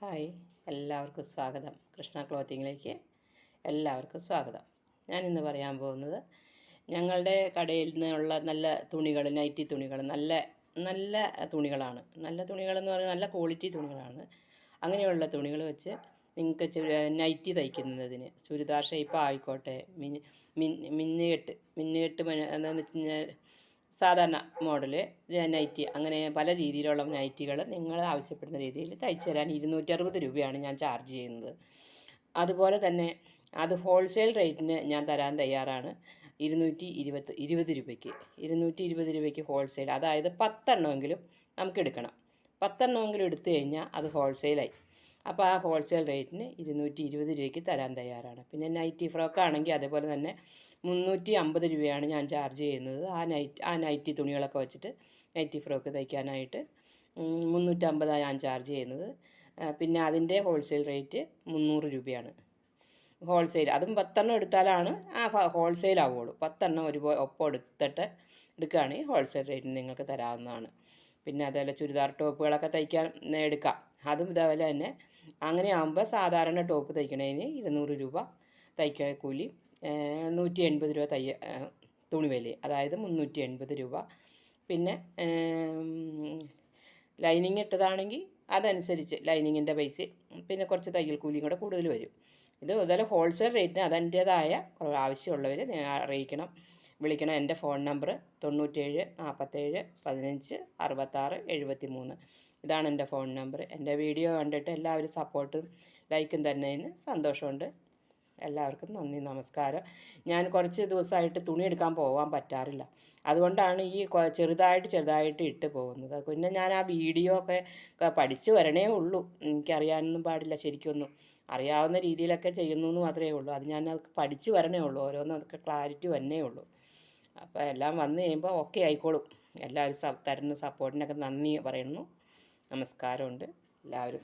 Hi, എല്ലാവർക്കും സ്വാഗതം. കൃഷ്ണ ക്ലോത്തിങ്ങിലേക്ക് എല്ലാവർക്കും സ്വാഗതം. ഞാനിന്ന് പറയാൻ പോകുന്നത് ഞങ്ങളുടെ കടയിൽ നിന്നുള്ള നല്ല തുണികൾ, നൈറ്റി തുണികൾ, നല്ല നല്ല തുണികളാണ്. നല്ല തുണികളെന്ന് പറഞ്ഞാൽ നല്ല ക്വാളിറ്റി തുണികളാണ്. അങ്ങനെയുള്ള തുണികൾ വെച്ച് നിങ്ങൾക്ക് നൈറ്റി തയ്ക്കുന്നതിന് ചുരിദാർ ഷേപ്പ് ആയിക്കോട്ടെ, മിന്നുകെട്ട് എന്താണെന്ന് വെച്ച് കഴിഞ്ഞാൽ സാധാരണ മോഡല് നൈറ്റി, അങ്ങനെ പല രീതിയിലുള്ള നൈറ്റികൾ നിങ്ങൾ ആവശ്യപ്പെടുന്ന രീതിയിൽ തയ്ച്ചു തരാൻ 260 രൂപയാണ് ഞാൻ ചാർജ് ചെയ്യുന്നത്. അതുപോലെ തന്നെ അത് ഹോൾസെയിൽ റേറ്റിന് ഞാൻ തരാൻ തയ്യാറാണ്. 220 രൂപയ്ക്ക് 220 രൂപയ്ക്ക് ഹോൾസെയിൽ, അതായത് 10 എണ്ണമെങ്കിലും നമുക്ക് എടുക്കണം. 10 എണ്ണമെങ്കിലും എടുത്തു കഴിഞ്ഞാൽ അത് ഹോൾസെയിലായി. അപ്പോൾ ആ ഹോൾസെയിൽ റേറ്റിന് 220 രൂപയ്ക്ക് തരാൻ തയ്യാറാണ്. പിന്നെ നൈറ്റി ഫ്രോക്ക് ആണെങ്കിൽ അതേപോലെ തന്നെ 350 രൂപയാണ് ഞാൻ ചാർജ് ചെയ്യുന്നത്. ആ നൈറ്റി തുണികളൊക്കെ വെച്ചിട്ട് നൈറ്റി ഫ്രോക്ക് തയ്ക്കാനായിട്ട് 350 ഞാൻ ചാർജ് ചെയ്യുന്നത്. പിന്നെ അതിൻ്റെ ഹോൾസെയിൽ റേറ്റ് 300 രൂപയാണ്. ഹോൾസെയിൽ അതും 10 എണ്ണം എടുത്താലാണ് ഹോൾസെയിൽ ആവുകയുള്ളൂ. 10 എണ്ണം ഒപ്പം എടുക്കുകയാണെങ്കിൽ ഹോൾസെയിൽ റേറ്റിന് നിങ്ങൾക്ക് തരാവുന്നതാണ്. പിന്നെ അതേപോലെ ചുരിദാർ ടോപ്പുകളൊക്കെ തയ്ക്കാൻ എടുക്കാം. അതും ഇതേപോലെ തന്നെ. അങ്ങനെ ആകുമ്പോൾ സാധാരണ ടോപ്പ് തയ്ക്കണതിന് 200 രൂപ തയ്ക്കാൻ കൂലി, 180 രൂപ തുണി വില, അതായത് 380 രൂപ. പിന്നെ ലൈനിങ് ഇട്ടതാണെങ്കിൽ അതനുസരിച്ച് ലൈനിങ്ങിൻ്റെ പൈസ, പിന്നെ കുറച്ച് തയ്യൽ കൂലിയും കൂടെ കൂടുതൽ വരും. ഇത് അതുപോലെ ഹോൾസെയിൽ റേറ്റിന് അതിൻ്റേതായ ആവശ്യമുള്ളവർ അറിയിക്കണം, വിളിക്കണം. എൻ്റെ ഫോൺ നമ്പർ 97 47 15 66 73. ഇതാണ് എൻ്റെ ഫോൺ നമ്പർ. എൻ്റെ വീഡിയോ കണ്ടിട്ട് എല്ലാവരും സപ്പോർട്ടും ലൈക്കും തന്നതിന് സന്തോഷമുണ്ട്. എല്ലാവർക്കും നന്ദി, നമസ്കാരം. ഞാൻ കുറച്ച് ദിവസമായിട്ട് തുണി എടുക്കാൻ പോകാൻ പറ്റാറില്ല. അതുകൊണ്ടാണ് ഈ ചെറുതായിട്ട് ഇട്ട് പോകുന്നത്. പിന്നെ ഞാൻ ആ വീഡിയോ ഒക്കെ പഠിച്ചു വരണേ ഉള്ളൂ. എനിക്കറിയാനൊന്നും പാടില്ല, ശരിക്കൊന്നും അറിയാവുന്ന രീതിയിലൊക്കെ ചെയ്യുന്നു എന്ന് മാത്രമേ ഉള്ളൂ. അത് ഞാൻ പഠിച്ചു വരണേ ഉള്ളൂ. ഓരോന്നും അതൊക്കെ ക്ലാരിറ്റി വന്നേ ഉള്ളൂ. അപ്പോൾ എല്ലാം വന്നു കഴിയുമ്പോൾ ഓക്കെ ആയിക്കോളും. എല്ലാവരും തരുന്ന സപ്പോർട്ടിനൊക്കെ നന്ദി പറയുന്നു. നമസ്കാരമുണ്ട് എല്ലാവരും.